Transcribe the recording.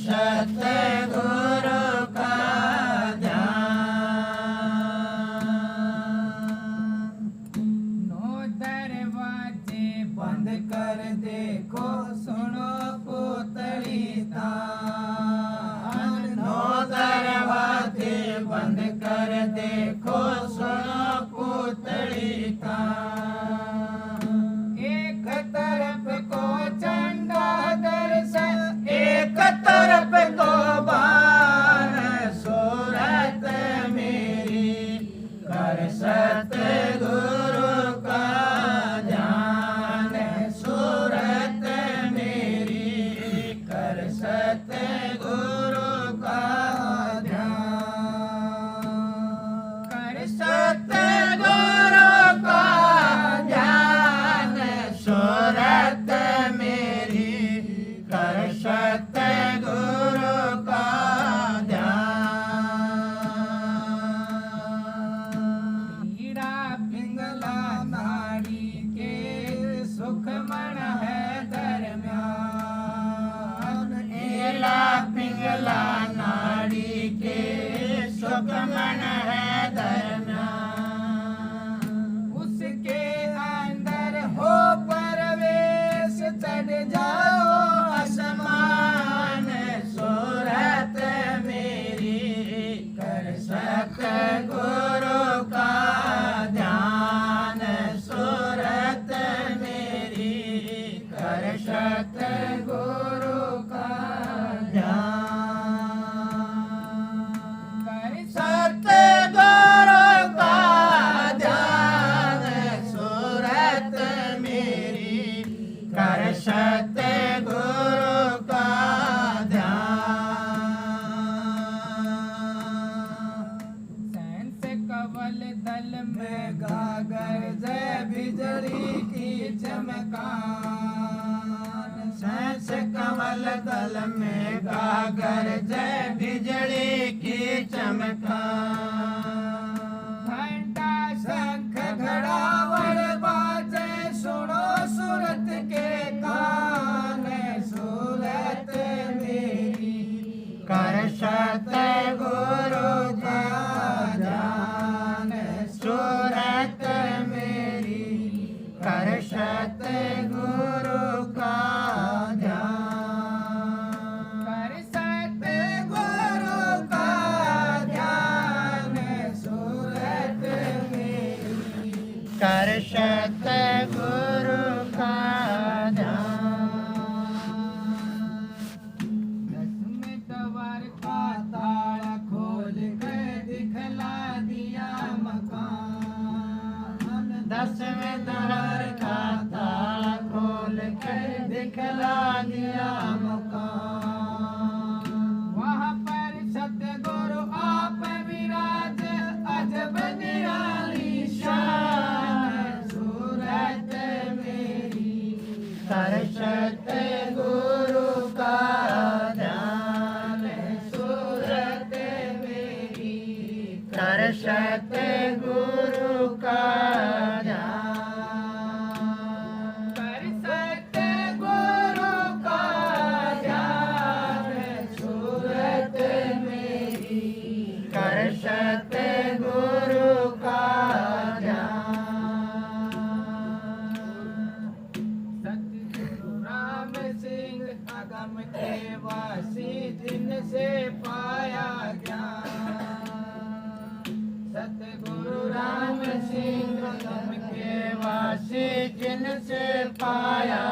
सतगुरु का दरवाजे बंद कर देखो सुनो पुतली तान। नो दरवाजे बंद कर देखो सुनो पुतली तान। एक तरफ को चंडा दर्शन, एक तरफ को बाण सूरत मेरी कर सतगुरु का ध्यान। सूरत मेरी कर सतगुरु का ध्यान। कर सतगुरु का ध्यान। सूरत मेरी कर सतगुरु का ध्यान। पीड़ा पिंगला नाड़ी के सुखमण है दरम्यान। एला पिंगला नाड़ी के सुखमन है दरम्यान। उसके अंदर हो परवेश, चढ़ जाओ आसमान। सूरत मेरी कर सतगुरु का ध्यान। सूरत मेरी कर सतगुरु का ध्यान। कर सतगुरु का ध्यान। सूरत मेरी कर सतगुरु का ध्यान। सैंस कवल दल में गागर जय बिजली की चमकान। सहस कमल दल में गागर जय बिजली की चमकान। घंटा शंख घड़ावड़ बाजे सुनो सूरत के कान। सूरत मेरी कर सतगुरु का ध्यान। सूरत मेरी कर सतगुरु का ध्यान। कर सतगुरु का ध्यान। सूरत मेरी कर सतगुरु का ध्यान। दसवें द्वार का ताला खोल कर दिखला दिया मकान। दसवें द्वार का ताला खोल कर दिखला दिया मकान। वहाँ पर सतगुरु आप विराज, अजब निराली शान। सूरत मेरी कर सतगुरु का ध्यान। सूरत मेरी कर सतगुरु का ध्यान। कर सतगुरु का ध्यान। सूरत मेरी कर सतगुरु का ध्यान। सतगुरु राम सिंह अगम के वासी, जिनसे पाया ज्ञान। सतगुरु राम सिंह अगम के वासी, जिनसे पाया